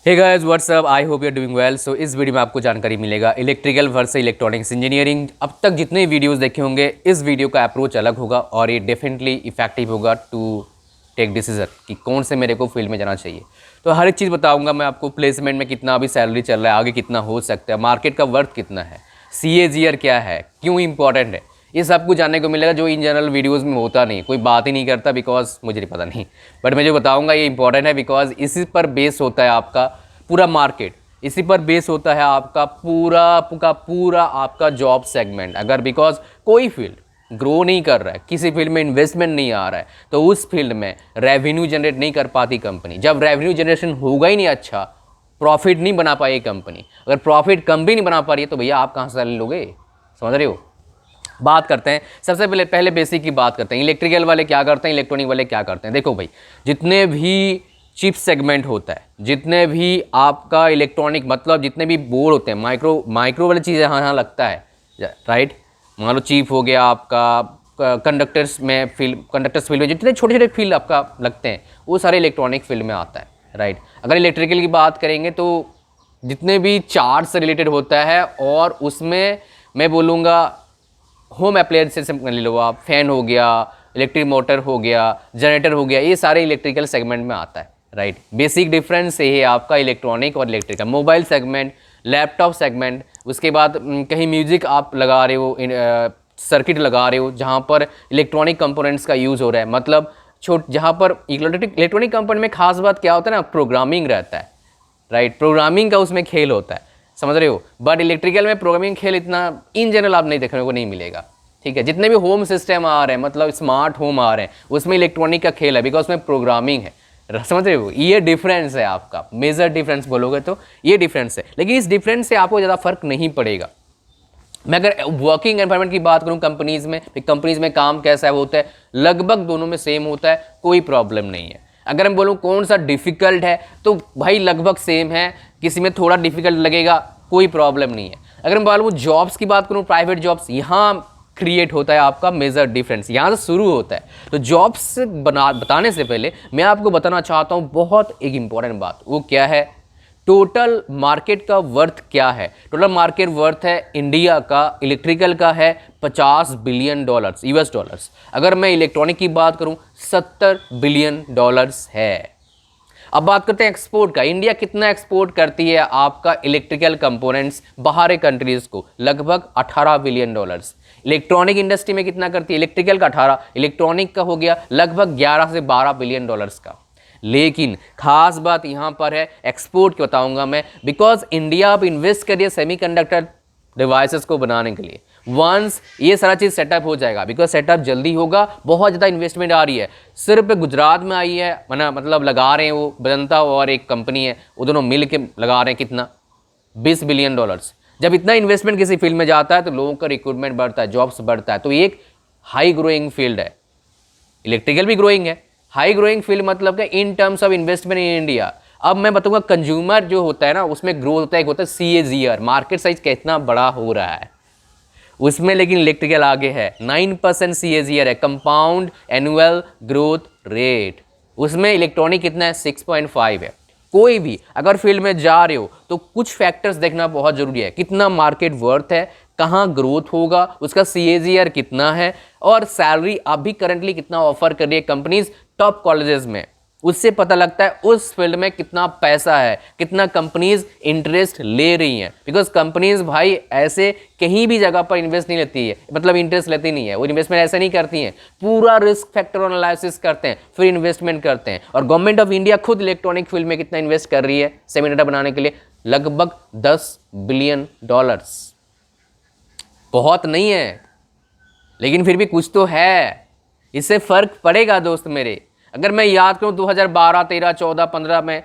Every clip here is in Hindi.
Hey guys what's up, I hope you are doing well. So इस वीडियो में आपको जानकारी मिलेगा इलेक्ट्रिकल वर्सेस इलेक्ट्रॉनिक्स इंजीनियरिंग। अब तक जितने वीडियोस देखे होंगे इस वीडियो का अप्रोच अलग होगा और ये डेफिनेटली इफेक्टिव होगा टू टेक डिसीजन कि कौन से मेरे को फील्ड में जाना चाहिए। तो हर एक चीज़ बताऊंगा मैं आपको, प्लेसमेंट में कितना अभी सैलरी चल रहा है, आगे कितना हो सकता है, मार्केट का वर्थ कितना है, CAGR क्या है, क्यों इंपॉर्टेंट है, ये सब कुछ जानने को मिलेगा जो इन जनरल वीडियोस में होता नहीं, कोई बात ही नहीं करता बिकॉज मुझे नहीं पता नहीं। बट मैं जो बताऊंगा ये इंपॉर्टेंट है बिकॉज इसी पर बेस होता है आपका पूरा मार्केट, इसी पर बेस होता है आपका पूरा आपका जॉब सेगमेंट। अगर बिकॉज कोई फील्ड ग्रो नहीं कर रहा है, किसी फील्ड में इन्वेस्टमेंट नहीं आ रहा है, तो उस फील्ड में रेवेन्यू जनरेट नहीं कर पाती कंपनी। जब रेवेन्यू जनरेशन होगा ही नहीं, अच्छा प्रॉफिट नहीं बना पाई कंपनी, अगर प्रॉफिट कम भी नहीं बना पा रही है तो भैया आप कहाँ से सैलरी लोगे? समझ रहे हो? बात करते हैं सबसे पहले बेसिक की बात करते हैं। इलेक्ट्रिकल वाले क्या करते हैं, इलेक्ट्रॉनिक वाले क्या करते हैं। देखो भाई, जितने भी चिप सेगमेंट होता है, जितने भी आपका इलेक्ट्रॉनिक मतलब जितने भी बोर्ड होते हैं, माइक्रो वाली चीज़ें यहाँ लगता है, राइट। मान लो चिप हो गया आपका, कंडक्टर्स फील्ड में जितने छोटे छोटे फील्ड आपका लगते हैं वो सारे इलेक्ट्रॉनिक फील्ड में आता है, राइट। अगर इलेक्ट्रिकल की बात करेंगे तो जितने भी चार्ज से रिलेटेड होता है, और उसमें मैं बोलूँगा होम अप्लायंसेस से ले लो आप, फैन हो गया, इलेक्ट्रिक मोटर हो गया, जनरेटर हो गया, ये सारे इलेक्ट्रिकल सेगमेंट में आता है, राइट। बेसिक डिफरेंस ये है आपका इलेक्ट्रॉनिक और electrical. Mobile segment, laptop segment, उसके बाद कहीं म्यूजिक आप लगा रहे हो, सर्किट लगा रहे हो जहाँ पर इलेक्ट्रॉनिक कंपोनेंट्स का यूज़ हो रहा है, मतलब जहाँ पर इलेक्ट्रॉनिक कंपोनेंट में खास बात क्या होता है ना, प्रोग्रामिंग रहता है, राइट। प्रोग्रामिंग का उसमें खेल होता है, समझ रहे हो। बट इलेक्ट्रिकल में प्रोग्रामिंग खेल इतना इन जनरल आप नहीं देखने को नहीं मिलेगा, ठीक है। जितने भी होम सिस्टम आ रहे हैं, मतलब स्मार्ट होम आ रहे हैं, उसमें इलेक्ट्रॉनिक का खेल है बिकॉज उसमें प्रोग्रामिंग है, समझ रहे हो। ये डिफरेंस है आपका, मेजर डिफरेंस बोलोगे तो ये डिफरेंस है। लेकिन इस डिफरेंस से आपको ज़्यादा फर्क नहीं पड़ेगा। मैं अगर वर्किंग एनवायरनमेंट की बात करूं कंपनीज में काम कैसा होता है, लगभग दोनों में सेम होता है, कोई प्रॉब्लम नहीं है। अगर मैं बोलूं कौन सा डिफिकल्ट है तो भाई लगभग सेम है, किसी में थोड़ा डिफिकल्ट लगेगा, कोई प्रॉब्लम नहीं है। अगर मैं बोलूं जॉब्स की बात करूं, प्राइवेट जॉब्स, यहाँ क्रिएट होता है आपका मेजर डिफरेंस, यहाँ से शुरू होता है। तो जॉब्स बताने से पहले मैं आपको बताना चाहता हूँ बहुत एक इंपॉर्टेंट बात, वो क्या है, टोटल मार्केट का वर्थ क्या है। टोटल मार्केट वर्थ है इंडिया का इलेक्ट्रिकल का है $50 बिलियन US। अगर मैं इलेक्ट्रॉनिक की बात करूं 70 बिलियन डॉलर्स है। अब बात करते हैं एक्सपोर्ट का। इंडिया कितना एक्सपोर्ट करती है आपका इलेक्ट्रिकल कंपोनेंट्स बाहर कंट्रीज को, लगभग $18 बिलियन। इलेक्ट्रॉनिक इंडस्ट्री में कितना करती है, इलेक्ट्रिकल का 18, इलेक्ट्रॉनिक का हो गया लगभग 11 से 12 बिलियन डॉलर्स का। लेकिन खास बात यहां पर है एक्सपोर्ट की, बताऊंगा मैं, बिकॉज इंडिया अब इन्वेस्ट करिए सेमीकंडक्टर डिवाइसेस को बनाने के लिए। वंस ये सारा चीज़ सेटअप हो जाएगा, बिकॉज सेटअप जल्दी होगा, बहुत ज़्यादा इन्वेस्टमेंट आ रही है, सिर्फ गुजरात में आई है, मतलब लगा रहे हैं वो वेदांता और एक कंपनी है, वो दोनों मिल के लगा रहे हैं कितना, $20 बिलियन। जब इतना इन्वेस्टमेंट किसी फील्ड में जाता है तो लोगों का रिक्रूटमेंट बढ़ता है, जॉब्स बढ़ता है। तो एक हाई ग्रोइंग फील्ड है, इलेक्ट्रिकल भी ग्रोइंग है, हाई ग्रोइंग फील्ड मतलब क्या, in terms of investment in India. अब मैं बताऊंगा कंज्यूमर जो होता है ना, उसमें ग्रोथ होता है, एक होता है CAGR, मार्केट साइज कितना बड़ा हो रहा है उसमें, लेकिन इलेक्ट्रिकल आगे है, 9% CAGR है, कंपाउंड एनुअल ग्रोथ रेट। उसमें इलेक्ट्रॉनिक कितना है, 6.5 है। कोई भी अगर फील्ड में जा रहे हो तो कुछ फैक्टर्स देखना बहुत जरूरी है, कितना मार्केट वर्थ है, कहाँ ग्रोथ होगा, उसका CAGR कितना है, और सैलरी अभी करंटली कितना ऑफर कर रही है कंपनीज टॉप कॉलेजेस में, उससे पता लगता है उस फील्ड में कितना पैसा है, कितना कंपनीज इंटरेस्ट ले रही हैं। बिकॉज कंपनीज भाई ऐसे कहीं भी जगह पर इन्वेस्ट नहीं लेती है, मतलब इंटरेस्ट लेती नहीं है, वो इन्वेस्टमेंट ऐसे नहीं करती हैं, पूरा रिस्क फैक्टर एनालिसिस करते हैं फिर इन्वेस्टमेंट करते हैं। और गवर्नमेंट ऑफ इंडिया खुद इलेक्ट्रॉनिक फील्ड में कितना इन्वेस्ट कर रही है सेमीकंडक्टर बनाने के लिए, लगभग $10 बिलियन। बहुत नहीं है लेकिन फिर भी कुछ तो है, इससे फर्क पड़ेगा दोस्त मेरे। अगर मैं याद करूं 2012, 13, 14, 15 में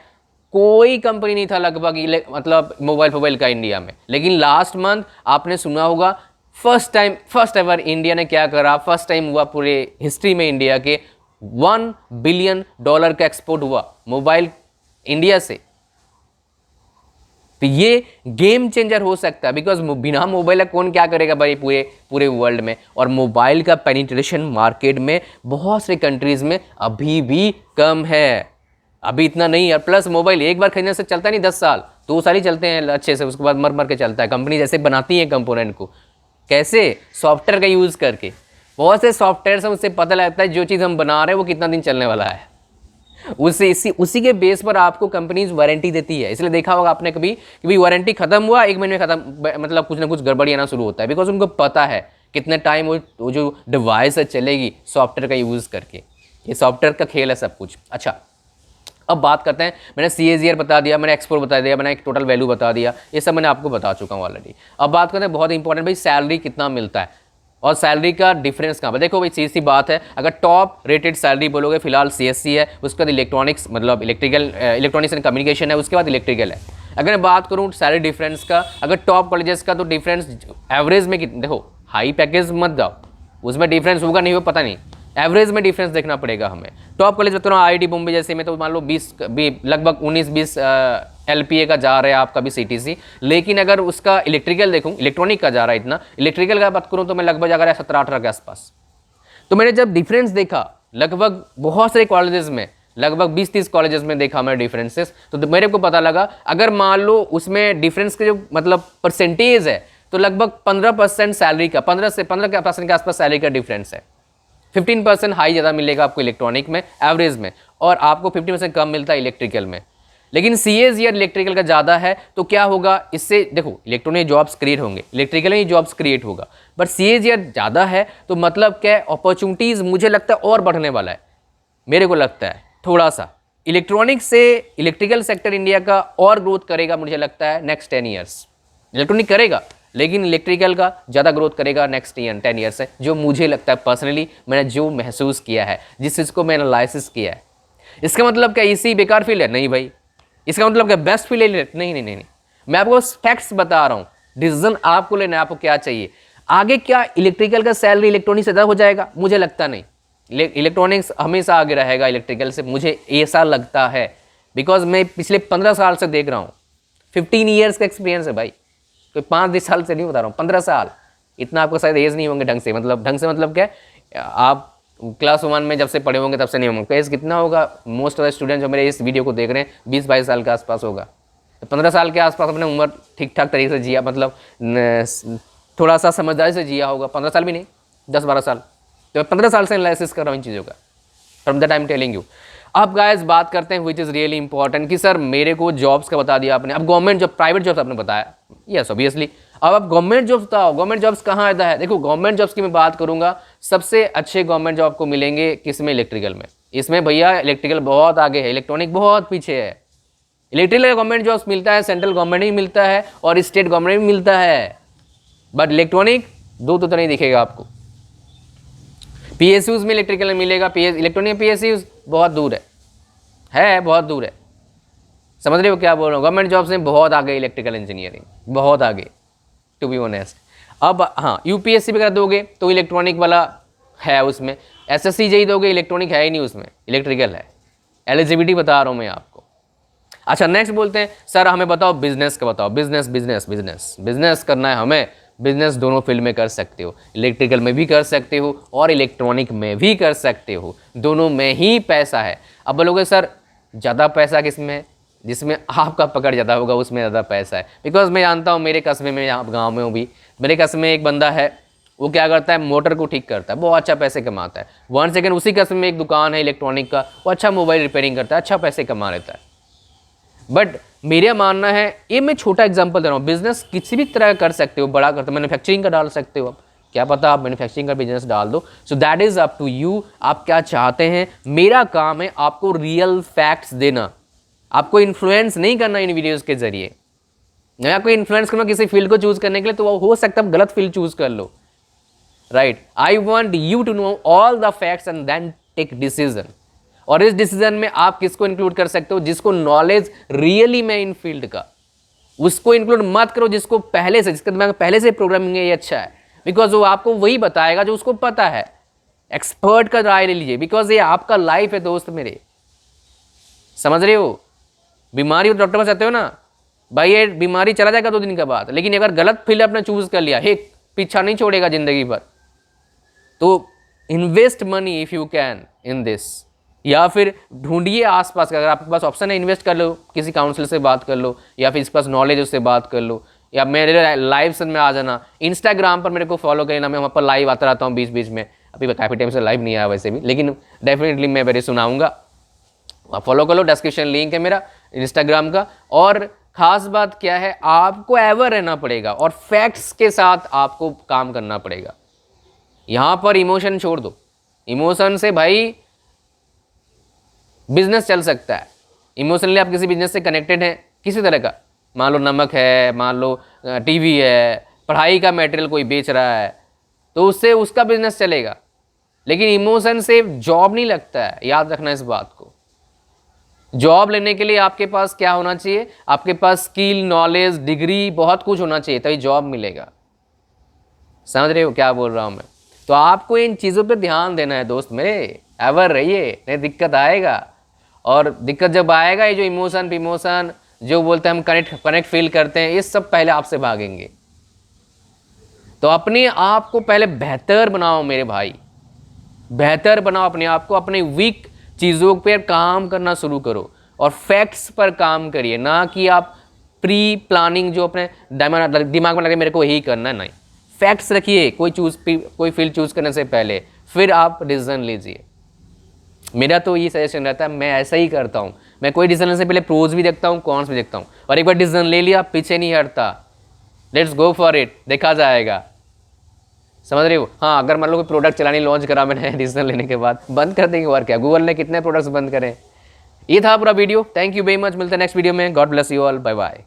कोई कंपनी नहीं था लगभग मतलब मोबाइल का इंडिया में। लेकिन लास्ट मंथ आपने सुना होगा, फर्स्ट एवर इंडिया ने क्या करा, फर्स्ट टाइम हुआ पूरे हिस्ट्री में इंडिया के $1 बिलियन का एक्सपोर्ट हुआ मोबाइल इंडिया से। तो ये गेम चेंजर हो सकता है, बिकॉज बिना मोबाइल का कौन क्या करेगा भाई पूरे वर्ल्ड में। और मोबाइल का पेनिट्रेशन मार्केट में बहुत से कंट्रीज में अभी भी कम है, अभी इतना नहीं है। प्लस मोबाइल एक बार खरीदने से चलता नहीं 10 साल, 2 साल ही चलते हैं अच्छे से, उसके बाद मर मर के चलता है। कंपनी जैसे बनाती है कंपोनेंट को, कैसे, सॉफ्टवेयर का यूज़ करके। बहुत से सॉफ्टवेयर से उससे पता लगता है जो चीज़ हम बना रहे हैं वो कितना दिन चलने वाला है। उसी के बेस पर आपको कंपनीज वारंटी देती है। इसलिए देखा होगा आपने कभी कि भाई वारंटी खत्म हुआ 1 महीने में खत्म, मतलब कुछ ना कुछ गड़बड़ी आना शुरू होता है, बिकॉज उनको पता है कितने टाइम वो जो डिवाइस है चलेगी सॉफ्टवेयर का यूज़ करके। ये सॉफ्टवेयर का खेल है सब कुछ। अच्छा, अब बात करते हैं, मैंने CAGR बता दिया, मैंने एक्सपोर्ट बता दिया, मैंने एक टोटल वैल्यू बता दिया, ये सब मैंने आपको बता चुका हूँ ऑलरेडी। अब बात करते हैं बहुत इंपॉर्टेंट, भाई सैलरी कितना मिलता है और सैलरी का डिफरेंस कहाँ पर। देखो भाई सीधी सी बात है, अगर टॉप रेटेड सैलरी बोलोगे फिलहाल CSC है, उसके बाद इलेक्ट्रॉनिक्स मतलब इलेक्ट्रॉनिक्स एंड कम्युनिकेशन है, उसके बाद इलेक्ट्रिकल है। अगर मैं बात करूँ सैलरी डिफरेंस का, अगर टॉप कॉलेजेस का तो डिफरेंस एवरेज में देखो, हाई पैकेज मत जाओ, उसमें डिफरेंस होगा नहीं, वो पता नहीं, एवरेज में डिफरेंस देखना पड़ेगा हमें। टॉप कॉलेज में तो IIT बॉम्बे जैसे में तो मान लो 20 लगभग 19-20 LPA का जा रहा है आपका भी CTC, लेकिन अगर उसका इलेक्ट्रिकल देखूँ, इलेक्ट्रॉनिक का जा रहा है इतना, इलेक्ट्रिकल का बात करूँ तो मैं लगभग जा रहा है 17-18 के आसपास। तो मैंने जब डिफरेंस देखा लगभग बहुत सारे कॉलेजेस में, लगभग 20-30 कॉलेजेस में देखा मैंने डिफरेंसेस, तो मेरे को पता लगा अगर मान लो उसमें डिफरेंस के जो मतलब परसेंटेज है तो लगभग 15% सैलरी का, 15% के आसपास सैलरी का डिफरेंस है। 15% हाई ज़्यादा मिलेगा आपको इलेक्ट्रॉनिक में एवरेज में, और आपको 50% कम मिलता है इलेक्ट्रिकल में। लेकिन CAGR इलेक्ट्रिकल का ज़्यादा है तो क्या होगा, इससे देखो इलेक्ट्रॉनिक जॉब्स क्रिएट होंगे, इलेक्ट्रिकल में ही जॉब्स क्रिएट होगा, बट CAGR ज़्यादा है तो मतलब क्या, अपॉर्चुनिटीज़ मुझे लगता है और बढ़ने वाला है। मेरे को लगता है थोड़ा सा इलेक्ट्रॉनिक से इलेक्ट्रिकल सेक्टर इंडिया का और ग्रोथ करेगा, मुझे लगता है नेक्स्ट 10 ईयर्स। इलेक्ट्रॉनिक करेगा लेकिन इलेक्ट्रिकल का ज़्यादा ग्रोथ करेगा नेक्स्ट 10 ईयर से, जो मुझे लगता है पर्सनली, मैंने जो महसूस किया है, जिस चीज़ को मैंने एनालिसिस किया है। इसका मतलब क्या इसी बेकार फील्ड है? नहीं भाई। इसका मतलब क्या बेस्ट फील्ड है? नहीं, मैं आपको फैक्ट्स बता रहा हूँ। डिसीजन आपको लेना है, आपको क्या चाहिए आगे। क्या इलेक्ट्रिकल का सैलरी इलेक्ट्रॉनिक से ज़्यादा हो जाएगा? मुझे लगता नहीं। इलेक्ट्रॉनिक्स हमेशा आगे रहेगा इलेक्ट्रिकल से, मुझे ऐसा लगता है, बिकॉज मैं पिछले 15 साल से देख रहा हूँ। 15 ईयर्स का एक्सपीरियंस है भाई, कोई 5-10 साल से नहीं बता रहा हूँ, 15 साल। इतना आपको शायद एज नहीं होंगे ढंग से मतलब क्या, आप क्लास 1 में जब से पढ़े होंगे तब से नहीं होंगे। एज कितना होगा? मोस्ट ऑफ द स्टूडेंट जो मेरे इस वीडियो को देख रहे हैं 20-22 साल के आसपास होगा। तो 15 साल के आसपास अपने उम्र ठीक ठाक तरीके से जिया, मतलब थोड़ा सा समझदारी से जिया होगा। 15 साल भी नहीं, 10-12 साल। तो 15 साल से एनालिसिस कर रहा हूँ इन चीज़ों का, from that I am telling you. अब गाइस बात करते हैं विच इज़ रियली इंपॉर्टेंट, कि सर मेरे को जॉब्स का बता दिया आपने, अब गवर्नमेंट जॉब, प्राइवेट जॉब्स आपने बताया, यस ऑब्वियसली। अब आप गवर्नमेंट जॉब्स बताओ, गवर्नमेंट जॉब्स कहाँ आता है? देखो गवर्नमेंट जॉब्स की मैं बात करूंगा, सबसे अच्छे गवर्नमेंट जॉब को मिलेंगे किसमें? इलेक्ट्रिकल में। इसमें भैया इलेक्ट्रिकल बहुत आगे है, इलेक्ट्रॉनिक बहुत पीछे है। इलेक्ट्रिकल गवर्नमेंट जॉब्स मिलता है, सेंट्रल गवर्नमेंट भी मिलता है और स्टेट गवर्नमेंट भी मिलता है, बट इलेक्ट्रॉनिक दो तो नहीं दिखेगा आपको। PSUs में इलेक्ट्रिकल मिलेगा, इलेक्ट्रॉनिक PSUs बहुत दूर है बहुत दूर है। समझ रहे हो क्या बोल रहा हूँ? गवर्नमेंट जॉब्स में बहुत आगे इलेक्ट्रिकल इंजीनियरिंग, बहुत आगे, टू बी ऑनेस्ट। अब हाँ, UPSC वगैरह दोगे तो इलेक्ट्रॉनिक वाला है उसमें, SSC JEE दोगे इलेक्ट्रॉनिक है ही नहीं उसमें, इलेक्ट्रिकल है। एलिजिबिलिटी बता रहा हूँ मैं आपको। अच्छा नेक्स्ट बोलते हैं, सर हमें बताओ बिजनेस का बताओ। बिजनेस करना है हमें। बिजनेस दोनों फील्ड में कर सकते हो, इलेक्ट्रिकल में भी कर सकते हो और इलेक्ट्रॉनिक में भी कर सकते हो, दोनों में ही पैसा है। अब बोलोगे सर ज़्यादा पैसा किस में है? जिसमें आपका पकड़ ज़्यादा होगा उसमें ज़्यादा पैसा है। बिकॉज मैं जानता हूँ, मेरे कस्बे में, यहाँ गाँव में हूँ भी, मेरे कस्बे में एक बंदा है, वो क्या करता है, मोटर को ठीक करता है, बहुत अच्छा पैसे कमाता है। 1 सेकेंड उसी कस्बे में एक दुकान है इलेक्ट्रॉनिक का, वो अच्छा मोबाइल रिपेयरिंग करता है, अच्छा पैसे कमा लेता है। बट मेरा मानना है, ये मैं छोटा एग्जांपल दे रहा हूँ, बिजनेस किसी भी तरह कर सकते हो, बड़ा करते हो, मैन्युफैक्चरिंग का डाल सकते हो, आप क्या पता आप मैन्युफैक्चरिंग का बिजनेस डाल दो। So that is up to you, आप क्या चाहते हैं। मेरा काम है आपको रियल फैक्ट्स देना, आपको इन्फ्लुएंस नहीं करना इन वीडियोज़ के जरिए। मैं आपको इन्फ्लुएंस करूँगा किसी फील्ड को चूज़ करने के लिए, तो वो हो सकता है गलत फील्ड चूज़ कर लो, right. I want you to know all the facts and then take decision. और इस डिसीजन में आप किसको इंक्लूड कर सकते हो? जिसको नॉलेज रियली में इन फील्ड का, उसको इंक्लूड मत करो जिसको पहले से, जिसके दिमाग में पहले से प्रोग्रामिंग है, ये अच्छा है, बिकॉज वो आपको वही बताएगा जो उसको पता है। एक्सपर्ट का राय ले लीजिए, बिकॉज ये आपका लाइफ है दोस्त मेरे, समझ रहे हो। बीमारी हो डॉक्टर पास जाते हो ना भाई, ये बीमारी चला जाएगा 2 दिन के बाद, लेकिन अगर गलत फील्ड अपना चूज कर लिया, हे पीछा नहीं छोड़ेगा जिंदगी भर। तो invest money if you can in this, या फिर ढूंढिए आसपास का, अगर आपके पास ऑप्शन है इन्वेस्ट कर लो, किसी काउंसलर से बात कर लो, या फिर इसके पास नॉलेज उससे बात कर लो, या मेरे लाइव सेशन में आ जाना। इंस्टाग्राम पर मेरे को फॉलो करना, मैं वहाँ पर लाइव आता रहता हूँ बीच बीच में। अभी काफ़ी टाइम से लाइव नहीं आया वैसे भी, लेकिन डेफिनेटली मैं मेरे सुनाऊंगा, आप फॉलो कर लो, डिस्क्रिप्शन लिंक है मेरा इंस्टाग्राम का। और ख़ास बात क्या है, आपको एवर रहना पड़ेगा और फैक्ट्स के साथ आपको काम करना पड़ेगा। यहाँ पर इमोशन छोड़ दो, इमोशन से भाई बिजनेस चल सकता है। इमोशनली आप किसी बिजनेस से कनेक्टेड हैं किसी तरह का, मान लो नमक है, मान लो टीवी है, पढ़ाई का मटेरियल कोई बेच रहा है, तो उससे उसका बिजनेस चलेगा। लेकिन इमोशन से जॉब नहीं लगता है, याद रखना इस बात को। जॉब लेने के लिए आपके पास क्या होना चाहिए, आपके पास स्किल, नॉलेज, डिग्री, बहुत कुछ होना चाहिए, तभी जॉब मिलेगा। समझ रहे हो क्या बोल रहा हूँ मैं? तो आपको इन चीज़ों पे ध्यान देना है दोस्त मेरे, एवर रहिए, नहीं दिक्कत आएगा। और दिक्कत जब आएगा, ये जो इमोशन जो बोलते हैं हम कनेक्ट फील करते हैं, ये सब पहले आपसे भागेंगे। तो अपने आप को पहले बेहतर बनाओ मेरे भाई, बेहतर बनाओ अपने आप को। अपने वीक चीज़ों पर काम करना शुरू करो और फैक्ट्स पर काम करिए, ना कि आप प्री प्लानिंग जो अपने दिमाग में लगे मेरे को यही करना है, नहीं। फैक्ट्स रखिए कोई फील्ड चूज़ करने से पहले, फिर आप डिसीजन लीजिए। मेरा तो ये सजेशन रहता है, मैं ऐसा ही करता हूँ। मैं कोई डिसीजन से पहले प्रोज भी देखता हूँ, कॉन्स भी देखता हूँ, और एक बार डिसीजन ले लिया पीछे नहीं हटता। लेट्स गो फॉर इट, देखा जाएगा। समझ रहे हो? हाँ, अगर मान लो कोई प्रोडक्ट चलानी लॉन्च करा मैंने डिसीजन लेने के बाद, बंद कर देंगे और क्या। गूगल ने कितने प्रोडक्ट्स बंद करे। ये था पूरा video. Thank you very much, मिलते हैं नेक्स्ट वीडियो में। God bless you all, bye bye.